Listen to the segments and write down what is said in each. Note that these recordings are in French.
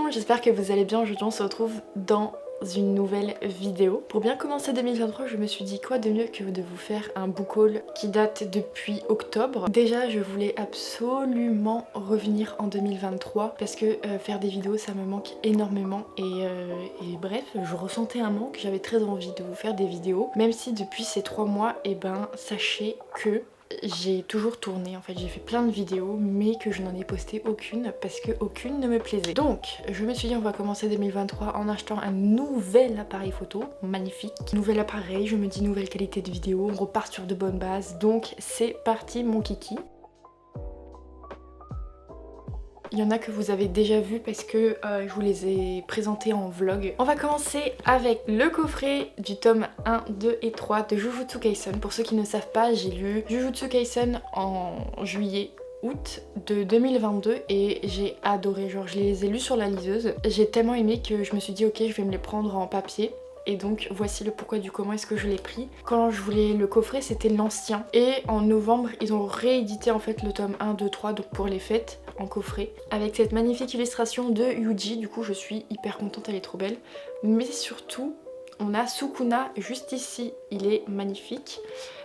monde, j'espère que vous allez bien. Aujourd'hui on se retrouve dans une nouvelle vidéo. Pour bien commencer 2023, je me suis dit quoi de mieux que de vous faire un book haul qui date depuis octobre. Déjà je voulais absolument revenir en 2023 parce que faire des vidéos ça me manque énormément et bref, je ressentais un manque, j'avais très envie de vous faire des vidéos. Même si depuis ces 3 mois, sachez que j'ai toujours tourné, en fait j'ai fait plein de vidéos mais que je n'en ai posté aucune parce que aucune ne me plaisait. Donc je me suis dit on va commencer 2023 en achetant un nouvel appareil photo, magnifique. Nouvel appareil, je me dis nouvelle qualité de vidéo, on repart sur de bonnes bases. Donc c'est parti mon kiki. Il y en a que vous avez déjà vu parce que je vous les ai présentés en vlog. On va commencer avec le coffret du tome 1, 2 et 3 de Jujutsu Kaisen. Pour ceux qui ne savent pas, j'ai lu Jujutsu Kaisen en juillet août de 2022 et j'ai adoré, genre je les ai lus sur la liseuse. J'ai tellement aimé que je me suis dit ok, je vais me les prendre en papier. Et donc voici le pourquoi du comment est-ce que je l'ai pris. Quand je voulais le coffret c'était l'ancien. Et en novembre ils ont réédité en fait le tome 1, 2, 3 donc pour les fêtes en coffret. Avec cette magnifique illustration de Yuji. Du coup je suis hyper contente, elle est trop belle. Mais surtout on a Sukuna juste ici, il est magnifique.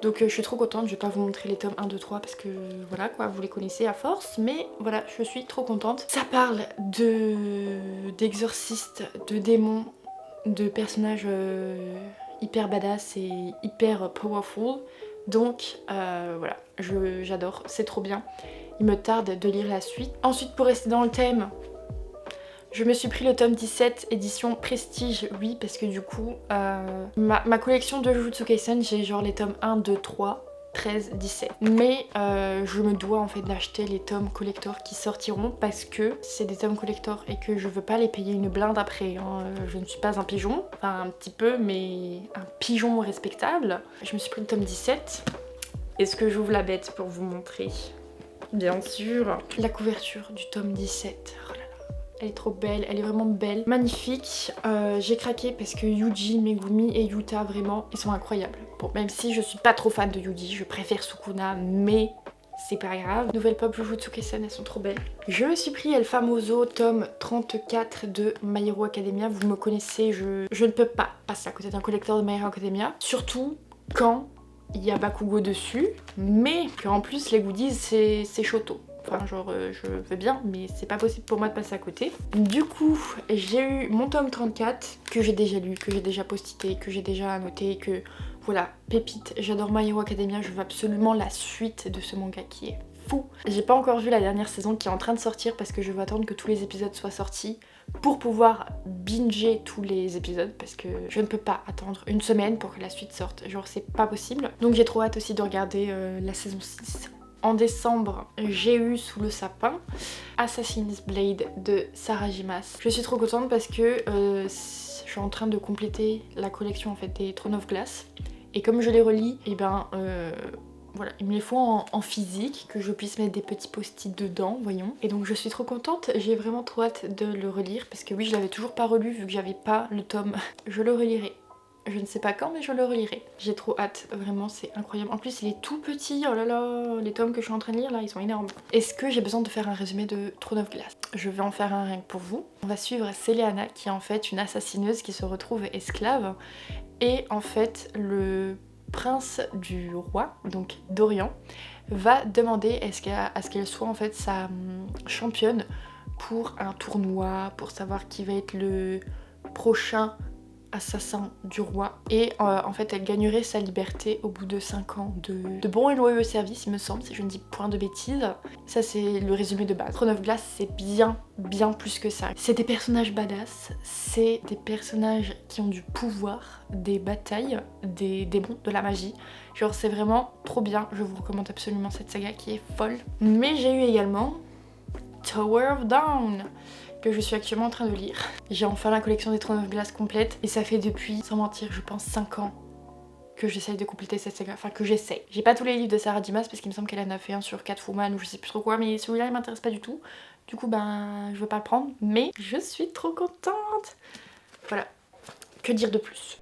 Donc je suis trop contente, je vais pas vous montrer les tomes 1, 2, 3 parce que voilà quoi, vous les connaissez à force. Mais voilà, je suis trop contente. Ça parle d'exorcistes, de démons, de personnages hyper badass et hyper powerful. Donc voilà, j'adore, c'est trop bien. Il me tarde de lire la suite. Ensuite pour rester dans le thème, je me suis pris le tome 17 édition Prestige, oui parce que du coup ma collection de Jujutsu Kaisen j'ai genre les tomes 1, 2, 3, 13, 17. Mais je me dois en fait d'acheter les tomes collector qui sortiront parce que c'est des tomes collector et que je veux pas les payer une blinde après. Hein. Je ne suis pas un pigeon, enfin un petit peu mais un pigeon respectable. Je me suis pris le tome 17. Est-ce que j'ouvre la bête pour vous montrer? Bien sûr. La couverture du tome 17. Oh là là. Elle est trop belle, elle est vraiment belle, magnifique. J'ai craqué parce que Yuji, Megumi et Yuta, vraiment, ils sont incroyables. Bon, même si je suis pas trop fan de Yuji, je préfère Sukuna, mais c'est pas grave. Nouvelle pop Jujutsu Kaisen, elles sont trop belles. Je me suis pris El Famoso, tome 34 de My Hero Academia. Vous me connaissez, je ne peux pas passer à côté d'un collector de My Hero Academia. Surtout quand il y a Bakugo dessus, mais qu'en plus les goodies c'est Shoto. Enfin genre je veux bien mais c'est pas possible pour moi de passer à côté. Du coup j'ai eu mon tome 34 que j'ai déjà lu, que j'ai déjà postité, que j'ai déjà annoté, que voilà, pépite, j'adore My Hero Academia, je veux absolument la suite de ce manga qui est fou. J'ai pas encore vu la dernière saison qui est en train de sortir parce que je veux attendre que tous les épisodes soient sortis pour pouvoir binger tous les épisodes parce que je ne peux pas attendre une semaine pour que la suite sorte, genre c'est pas possible. Donc j'ai trop hâte aussi de regarder la saison 6. En décembre, j'ai eu sous le sapin Assassin's Blade de Sarah J. Maas. Je suis trop contente parce que je suis en train de compléter la collection en fait des Throne of Glass. Et comme je les relis, et voilà, il me les faut en physique, que je puisse mettre des petits post-it dedans, voyons. Et donc je suis trop contente, j'ai vraiment trop hâte de le relire parce que oui, je l'avais toujours pas relu vu que j'avais pas le tome. Je le relirai. Je ne sais pas quand mais je le relirai. J'ai trop hâte, vraiment c'est incroyable. En plus il est tout petit, oh là là, les tomes que je suis en train de lire là ils sont énormes. Est-ce que j'ai besoin de faire un résumé de Throne of Glass? Je vais en faire un rien que pour vous. On va suivre Celeana qui est en fait une assassineuse qui se retrouve esclave. Et en fait le prince du roi, donc d'Orient, va demander à ce qu'elle soit en fait sa championne pour un tournoi, pour savoir qui va être le prochain assassin du roi. Et en fait elle gagnerait sa liberté au bout de 5 ans de bons et loyaux services il me semble, si je ne dis point de bêtises. Ça c'est le résumé de base. Throne of Glass c'est bien plus que ça. C'est des personnages badass, c'est des personnages qui ont du pouvoir, des batailles, des démons, de la magie. Genre c'est vraiment trop bien, je vous recommande absolument cette saga qui est folle. Mais j'ai eu également Tower of Dawn que je suis actuellement en train de lire. J'ai enfin la collection des Throne of Glass complète et ça fait depuis, sans mentir, je pense 5 ans que j'essaye de compléter cette saga, enfin que j'essaye. J'ai pas tous les livres de Sarah J. Maas parce qu'il me semble qu'elle en a fait un sur Catwoman ou je sais plus trop quoi, mais celui-là il m'intéresse pas du tout. Du coup je veux pas le prendre, mais je suis trop contente. Voilà, que dire de plus?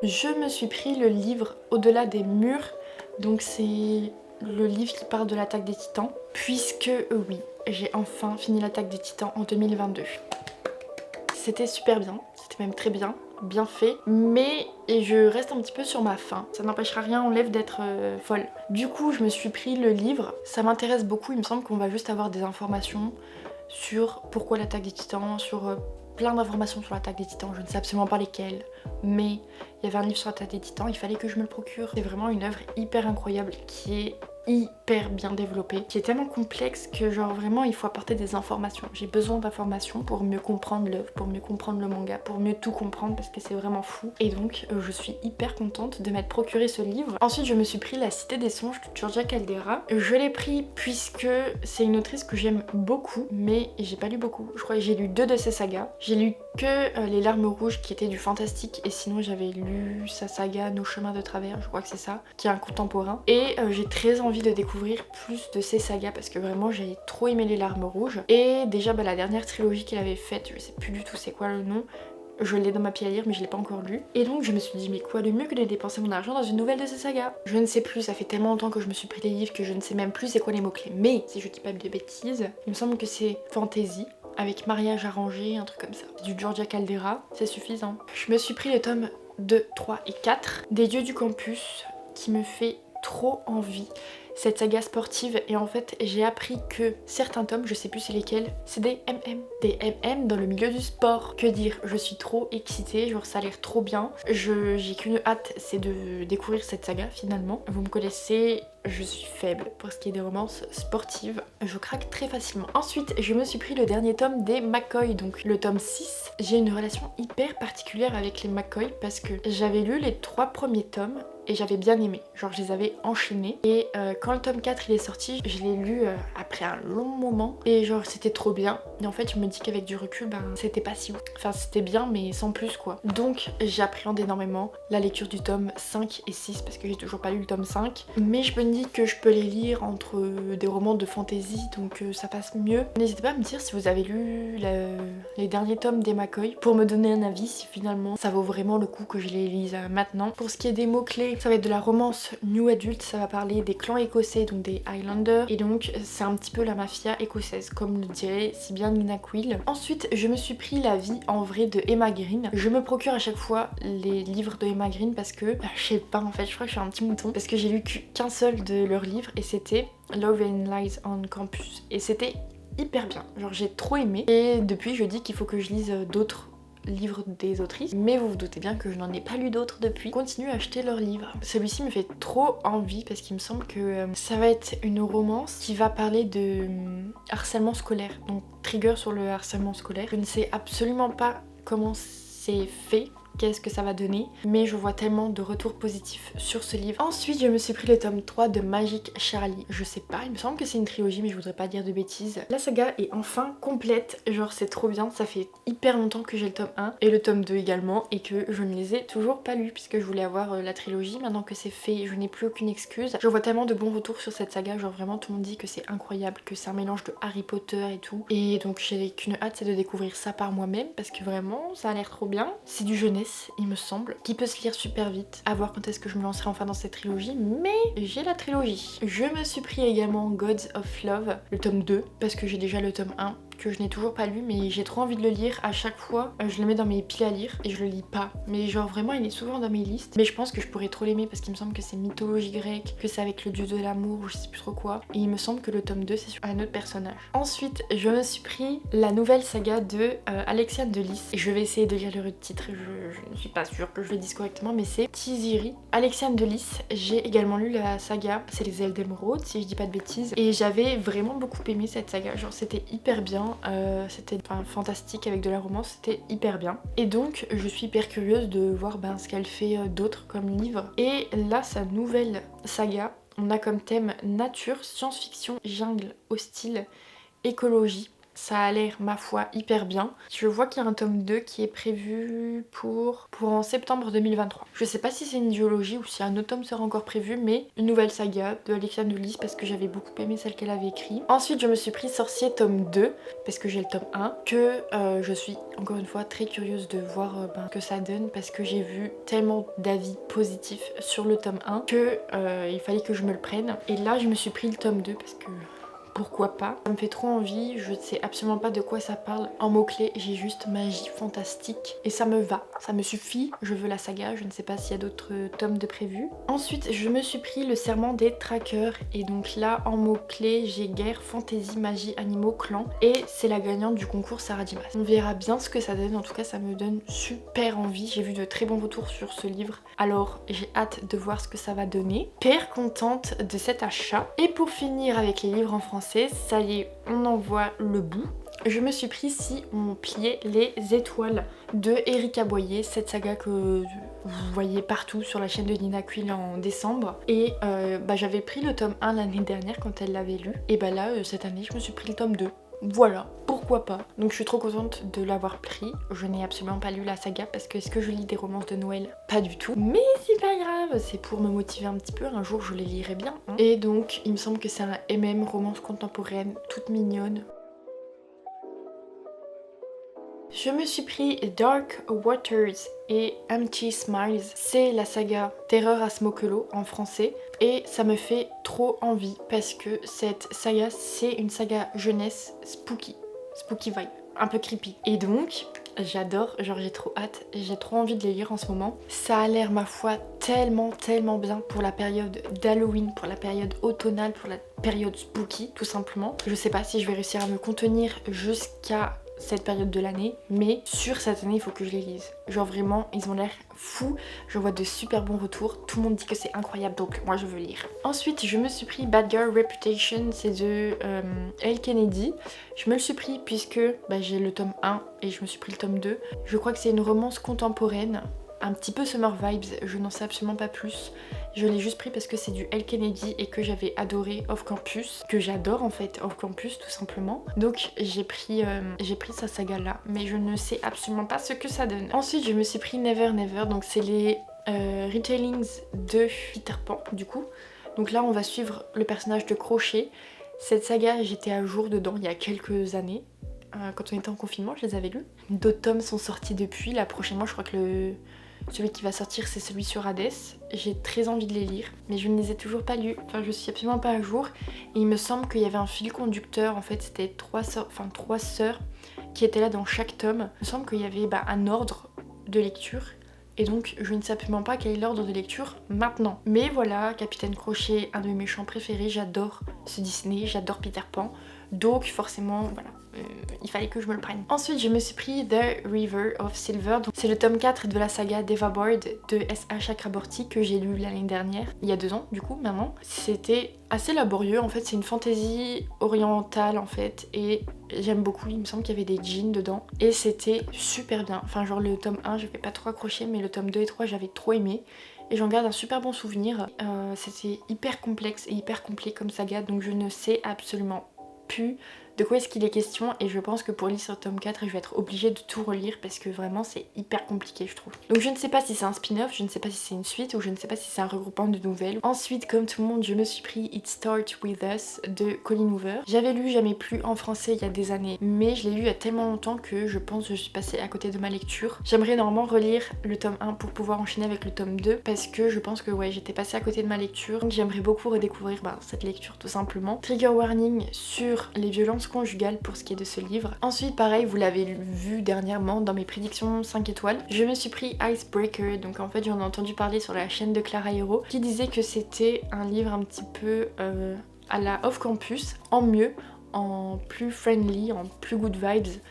Je me suis pris le livre Au-delà des murs, donc c'est le livre qui parle de l'attaque des titans, puisque oui, j'ai enfin fini l'attaque des titans en 2022. C'était super bien, c'était même très bien, bien fait, mais je reste un petit peu sur ma faim. Ça n'empêchera rien en live d'être folle. Du coup, je me suis pris le livre, ça m'intéresse beaucoup, il me semble qu'on va juste avoir des informations sur pourquoi l'attaque des titans, sur plein d'informations sur l'attaque des titans, je ne sais absolument pas lesquelles, mais il y avait un livre sur l'attaque des titans, il fallait que je me le procure. C'est vraiment une œuvre hyper incroyable qui est hyper bien développée, qui est tellement complexe que genre vraiment il faut apporter des informations. J'ai besoin d'informations pour mieux comprendre l'œuvre, pour mieux comprendre le manga, pour mieux tout comprendre parce que c'est vraiment fou. Et donc je suis hyper contente de m'être procuré ce livre. Ensuite je me suis pris La Cité des Songes de Georgia Caldera. Je l'ai pris puisque c'est une autrice que j'aime beaucoup, mais j'ai pas lu beaucoup. Je crois que j'ai lu 2 de ses sagas. J'ai lu que Les Larmes Rouges qui était du fantastique, et sinon j'avais lu sa saga Nos Chemins de Travers, je crois que c'est ça, qui est un contemporain. Et j'ai très envie de découvrir plus de ces sagas parce que vraiment j'ai trop aimé Les Larmes Rouges. Et déjà la dernière trilogie qu'elle avait faite, je sais plus du tout c'est quoi le nom, je l'ai dans ma pile à lire mais je l'ai pas encore lu. Et donc je me suis dit mais quoi de mieux que de dépenser mon argent dans une nouvelle de ces sagas. Je ne sais plus, ça fait tellement longtemps que je me suis pris les livres que je ne sais même plus c'est quoi les mots-clés. Mais si je dis pas de bêtises, il me semble que c'est fantasy avec mariage arrangé, un truc comme ça. Du Georgia Caldera, c'est suffisant. Je me suis pris les tomes 2, 3 et 4 des Dieux du Campus qui me fait trop envie. Cette saga sportive, et en fait j'ai appris que certains tomes, je sais plus c'est lesquels, c'est des MM. Des MM dans le milieu du sport. Que dire, je suis trop excitée, genre ça a l'air trop bien. J'ai qu'une hâte, c'est de découvrir cette saga finalement. Vous me connaissez, je suis faible pour ce qui est des romances sportives, je craque très facilement. Ensuite je me suis pris le dernier tome des McCoy, donc le tome 6. J'ai une relation hyper particulière avec les McCoy parce que j'avais lu les 3 premiers tomes et j'avais bien aimé, genre je les avais enchaînés. Et quand le tome 4 il est sorti, je l'ai lu après un long moment et genre c'était trop bien. Et en fait je me dis qu'avec du recul c'était pas si ouf, enfin c'était bien mais sans plus quoi. Donc j'appréhende énormément la lecture du tome 5 et 6 parce que j'ai toujours pas lu le tome 5, mais je me dis que je peux les lire entre des romans de fantasy, donc ça passe mieux. N'hésitez pas à me dire si vous avez lu les derniers tomes des McCoy pour me donner un avis si finalement ça vaut vraiment le coup que je les lise maintenant. Pour ce qui est des mots-clés, ça va être de la romance new adulte, ça va parler des clans écossais, donc des Highlanders, et donc c'est un petit peu la mafia écossaise, comme le dirait si bien Nina Quill. Ensuite, je me suis pris La Vie en vrai de Emma Green. Je me procure à chaque fois les livres de Emma Green parce que, je sais pas en fait, je crois que je suis un petit mouton, parce que j'ai lu qu'un seul de leurs livres et c'était Love and Lies on Campus, et c'était hyper bien, genre j'ai trop aimé, et depuis je dis qu'il faut que je lise d'autres livres des autrices, mais vous vous doutez bien que je n'en ai pas lu d'autres depuis. Continue à acheter leurs livres. Celui-ci me fait trop envie parce qu'il me semble que ça va être une romance qui va parler de harcèlement scolaire, donc trigger sur le harcèlement scolaire. Je ne sais absolument pas comment c'est fait, qu'est-ce que ça va donner, mais je vois tellement de retours positifs sur ce livre. Ensuite je me suis pris le tome 3 de Magic Charlie. Je sais pas, il me semble que c'est une trilogie mais je voudrais pas dire de bêtises. La saga est enfin complète, genre c'est trop bien, ça fait hyper longtemps que j'ai le tome 1 et le tome 2 également et que je ne les ai toujours pas lus puisque je voulais avoir la trilogie. Maintenant que c'est fait, je n'ai plus aucune excuse. Je vois tellement de bons retours sur cette saga, genre vraiment tout le monde dit que c'est incroyable, que c'est un mélange de Harry Potter et tout, et donc j'ai qu'une hâte, c'est de découvrir ça par moi-même parce que vraiment ça a l'air trop bien. C'est du jeunesse il me semble, qui peut se lire super vite. À voir quand est-ce que je me lancerai enfin dans cette trilogie, mais j'ai la trilogie. Je me suis pris également Gods of Love, le tome 2, parce que j'ai déjà le tome 1 que je n'ai toujours pas lu, mais j'ai trop envie de le lire. À chaque fois je le mets dans mes piles à lire et je le lis pas, mais genre vraiment il est souvent dans mes listes, mais je pense que je pourrais trop l'aimer parce qu'il me semble que c'est mythologie grecque, que c'est avec le dieu de l'amour ou je sais plus trop quoi, et il me semble que le tome 2 c'est sur un autre personnage. Ensuite je me suis pris la nouvelle saga de Alexiane de Lys, et je vais essayer de lire le titre, je ne suis pas sûre que je le dise correctement, mais c'est Tiziri. Alexiane de Lys, j'ai également lu la saga, c'est les ailes d'émeraude si je dis pas de bêtises, et j'avais vraiment beaucoup aimé cette saga, genre c'était hyper bien. C'était fantastique avec de la romance, c'était hyper bien. Et donc je suis hyper curieuse de voir ce qu'elle fait d'autre comme livre. Et là sa nouvelle saga, on a comme thème nature, science-fiction, jungle, hostile, écologie. Ça a l'air, ma foi, hyper bien. Je vois qu'il y a un tome 2 qui est prévu pour en septembre 2023. Je sais pas si c'est une duologie ou si un autre tome sera encore prévu, mais une nouvelle saga de Alexia Nulis parce que j'avais beaucoup aimé celle qu'elle avait écrite. Ensuite, je me suis pris Sorcier tome 2 parce que j'ai le tome 1, que je suis encore une fois très curieuse de voir que ça donne parce que j'ai vu tellement d'avis positifs sur le tome 1 que il fallait que je me le prenne. Et là, je me suis pris le tome 2 parce que pourquoi pas. Ça me fait trop envie, je ne sais absolument pas de quoi ça parle. En mots-clés, j'ai juste magie fantastique et ça me va, ça me suffit. Je veux la saga, je ne sais pas s'il y a d'autres tomes de prévus. Ensuite, je me suis pris le serment des trackers et donc là, en mots-clés, j'ai guerre, fantasy, magie, animaux, clan et c'est la gagnante du concours Sarah Dimas. On verra bien ce que ça donne, en tout cas ça me donne super envie. J'ai vu de très bons retours sur ce livre, alors j'ai hâte de voir ce que ça va donner. Hyper contente de cet achat. Et pour finir avec les livres en français, ça y est, on en voit le bout. Je me suis pris Si on pliait les étoiles de Erika Boyer, cette saga que vous voyez partout sur la chaîne de Nina Quill en décembre. Et j'avais pris le tome 1 l'année dernière quand elle l'avait lu. Et là, cette année, je me suis pris le tome 2. Voilà, pourquoi pas. Donc je suis trop contente de l'avoir pris. Je n'ai absolument pas lu la saga parce que est-ce que je lis des romances de Noël? Pas du tout. Mais c'est pas grave, c'est pour me motiver un petit peu. Un jour je les lirai bien. Hein. Et donc il me semble que c'est un MM, romance contemporaine, toute mignonne. Je me suis pris Dark Waters et Empty Smiles. C'est la saga Terreur à Smokelow en français. Et ça me fait trop envie parce que cette saga, c'est une saga jeunesse spooky. Spooky vibe, un peu creepy. Et donc, j'adore, genre j'ai trop hâte, j'ai trop envie de les lire en ce moment. Ça a l'air, ma foi, tellement bien pour la période d'Halloween, pour la période automnale, pour la période spooky, tout simplement. Je sais pas si je vais réussir à me contenir jusqu'à cette période de l'année, mais sur cette année il faut que je les lise. Genre vraiment ils ont l'air fous, je vois de super bons retours, tout le monde dit que c'est incroyable donc moi je veux lire. Ensuite je me suis pris Bad Girl Reputation, c'est de Elle Kennedy. Je me le suis pris puisque j'ai le tome 1 et je me suis pris le tome 2. Je crois que c'est une romance contemporaine, un petit peu summer vibes, je n'en sais absolument pas plus. Je l'ai juste pris parce que c'est du Elle Kennedy et que j'avais adoré Off Campus, que j'adore en fait Off Campus tout simplement. Donc j'ai pris sa saga là, mais je ne sais absolument pas ce que ça donne. Ensuite je me suis pris Never Never, donc c'est les retellings de Peter Pan du coup. Donc là on va suivre le personnage de Crochet. Cette saga j'étais à jour dedans il y a quelques années. Quand on était en confinement, je les avais lus. D'autres tomes sont sortis depuis. Là prochainement je crois que celui qui va sortir c'est celui sur Hades. J'ai très envie de les lire mais je ne les ai toujours pas lus, enfin je suis absolument pas à jour. Et il me semble qu'il y avait un fil conducteur, en fait c'était trois sœurs qui étaient là dans chaque tome. Il me semble qu'il y avait un ordre de lecture et donc je ne sais absolument pas quel est l'ordre de lecture maintenant. Mais voilà, Capitaine Crochet, un de mes méchants préférés, j'adore ce Disney, j'adore Peter Pan. Donc forcément, voilà, il fallait que je me le prenne. Ensuite, je me suis pris The River of Silver. C'est le tome 4 de la saga Devaboard de S.A. Chakraborty que j'ai lu l'année dernière, il y a 2 ans du coup maintenant. C'était assez laborieux, en fait c'est une fantasy orientale en fait et j'aime beaucoup, il me semble qu'il y avait des djinns dedans et c'était super bien. Enfin genre le tome 1 j'avais pas trop accroché mais le tome 2 et 3 j'avais trop aimé. Et j'en garde un super bon souvenir. C'était hyper complexe et hyper complet comme saga donc je ne sais absolument plus de quoi est-ce qu'il est question et je pense que pour lire ce tome 4 je vais être obligée de tout relire parce que vraiment c'est hyper compliqué je trouve. Donc je ne sais pas si c'est un spin-off, je ne sais pas si c'est une suite ou je ne sais pas si c'est un regroupement de nouvelles. Ensuite comme tout le monde je me suis pris It Starts With Us de Colleen Hoover. J'avais lu Jamais Plus en français il y a des années mais je l'ai lu il y a tellement longtemps que je pense que je suis passée à côté de ma lecture. J'aimerais normalement relire le tome 1 pour pouvoir enchaîner avec le tome 2 parce que je pense que ouais j'étais passée à côté de ma lecture. Donc j'aimerais beaucoup redécouvrir cette lecture tout simplement. Trigger warning sur les violences conjugales pour ce qui est de ce livre. Ensuite pareil vous l'avez vu dernièrement dans mes prédictions 5 étoiles, je me suis pris Icebreaker, donc en fait j'en ai entendu parler sur la chaîne de Clara Hero qui disait que c'était un livre un petit peu à la Off Campus, en mieux, en plus friendly, en plus good vibes.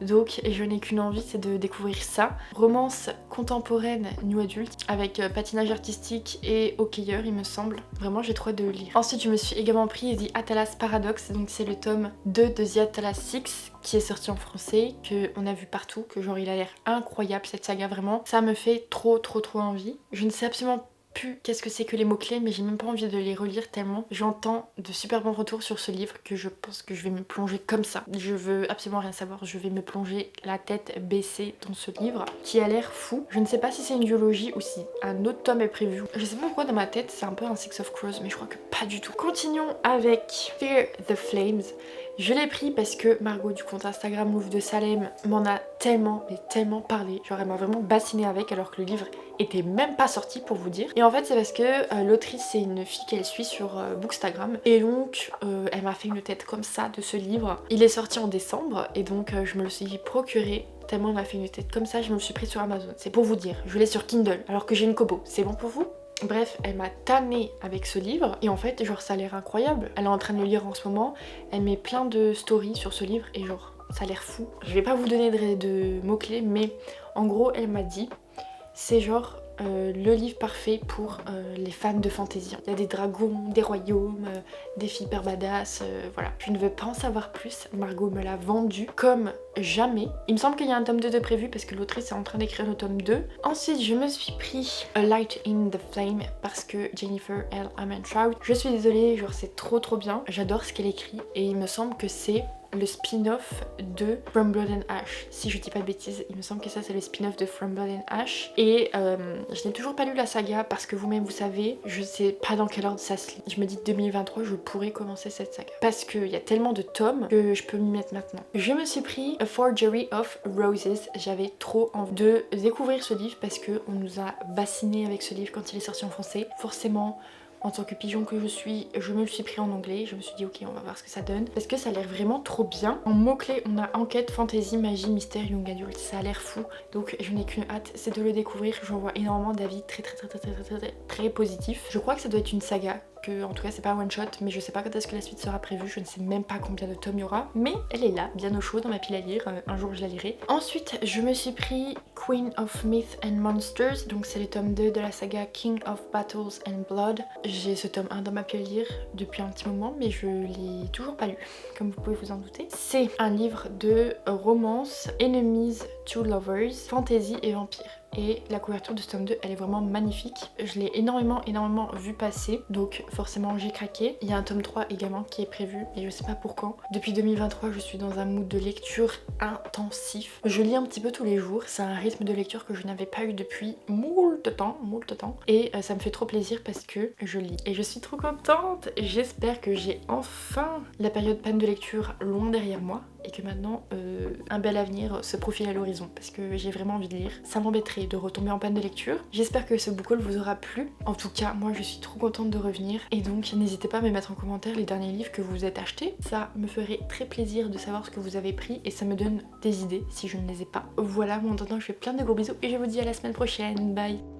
Donc je n'ai qu'une envie, c'est de découvrir ça. Romance contemporaine new adulte avec patinage artistique et hockeyeur il me semble. Vraiment j'ai trop hâte de le lire. Ensuite je me suis également pris The Atlas Paradox, donc c'est le tome 2 de The Atlas 6 qui est sorti en français, qu'on a vu partout, que genre il a l'air incroyable cette saga vraiment. Ça me fait trop envie. Je ne sais absolument plus qu'est-ce que c'est que les mots-clés, mais j'ai même pas envie de les relire tellement j'entends de super bons retours sur ce livre que je pense que je vais me plonger comme ça. Je veux absolument rien savoir, je vais me plonger la tête baissée dans ce livre qui a l'air fou. Je ne sais pas si c'est une duologie ou si un autre tome est prévu. Je sais pas pourquoi dans ma tête c'est un peu un Six of Crows, mais je crois que pas du tout. Continuons avec Fear the Flames. Je l'ai pris parce que Margot du compte Instagram Louvre de Salem m'en a tellement, mais tellement parlé. Genre elle m'a vraiment bassinée avec alors que le livre était même pas sorti pour vous dire. Et en fait c'est parce que l'autrice c'est une fille qu'elle suit sur Bookstagram. Et donc elle m'a fait une tête comme ça de ce livre. Il est sorti en décembre et donc je me le suis procuré. Tellement elle m'a fait une tête comme ça, je me le suis pris sur Amazon. C'est pour vous dire, je l'ai sur Kindle alors que j'ai une Kobo. C'est bon pour vous ? Bref, elle m'a tannée avec ce livre et en fait genre ça a l'air incroyable. Elle est en train de le lire en ce moment, elle met plein de stories sur ce livre et genre ça a l'air fou. Je vais pas vous donner de mots-clés mais en gros elle m'a dit c'est genre le livre parfait pour les fans de fantasy. Il y a des dragons, des royaumes, des filles hyper badass, voilà. Je ne veux pas en savoir plus, Margot me l'a vendu comme jamais. Il me semble qu'il y a un tome 2 de prévu parce que l'autrice est en train d'écrire le tome 2. Ensuite je me suis pris A Light in the Flame parce que Jennifer L. Armentrout, je suis désolée, genre c'est trop bien. J'adore ce qu'elle écrit et il me semble que c'est le spin-off de From Blood and Ash. Si je dis pas de bêtises, il me semble que ça c'est le spin-off de From Blood and Ash. Et je n'ai toujours pas lu la saga parce que vous-même vous savez, je sais pas dans quel ordre ça se lit. Je me dis 2023 je pourrais commencer cette saga. Parce qu'il y a tellement de tomes que je peux m'y mettre maintenant. Je me suis pris A Forgery of Roses. J'avais trop envie de découvrir ce livre parce qu'on nous a bassiné avec ce livre quand il est sorti en français. Forcément, en tant que pigeon que je suis, je me le suis pris en anglais. Je me suis dit ok on va voir ce que ça donne. Parce que ça a l'air vraiment trop bien. En mots-clés on a enquête, fantasy, magie, mystère, young adult. Ça a l'air fou. Donc je n'ai qu'une hâte, c'est de le découvrir. J'en vois énormément d'avis très positifs. Je crois que ça doit être une saga. En tout cas c'est pas un one shot mais je sais pas quand est-ce que la suite sera prévue, je ne sais même pas combien de tomes il y aura mais elle est là, bien au chaud dans ma pile à lire, un jour je la lirai. Ensuite je me suis pris Queen of Myth and Monsters, donc c'est le tome 2 de la saga King of Battles and Blood. J'ai ce tome 1 dans ma pile à lire depuis un petit moment mais je l'ai toujours pas lu comme vous pouvez vous en douter. C'est un livre de romance, enemies to lovers, fantasy et vampire. Et la couverture de ce tome 2 elle est vraiment magnifique. Je l'ai énormément vu passer donc forcément j'ai craqué. Il y a un tome 3 également qui est prévu et je sais pas pour quand. Depuis 2023 je suis dans un mood de lecture intensif. Je lis un petit peu tous les jours, c'est un rythme de lecture que je n'avais pas eu depuis moult temps et ça me fait trop plaisir parce que je lis et je suis trop contente. J'espère que j'ai enfin la période panne de lecture loin derrière moi et que maintenant un bel avenir se profile à l'horizon parce que j'ai vraiment envie de lire. Ça m'embêterait de retomber en panne de lecture. J'espère que ce book haul vous aura plu. En tout cas, moi je suis trop contente de revenir et donc n'hésitez pas à me mettre en commentaire les derniers livres que vous êtes achetés. Ça me ferait très plaisir de savoir ce que vous avez pris et ça me donne des idées si je ne les ai pas. Voilà, moi en attendant je fais plein de gros bisous et je vous dis à la semaine prochaine. Bye!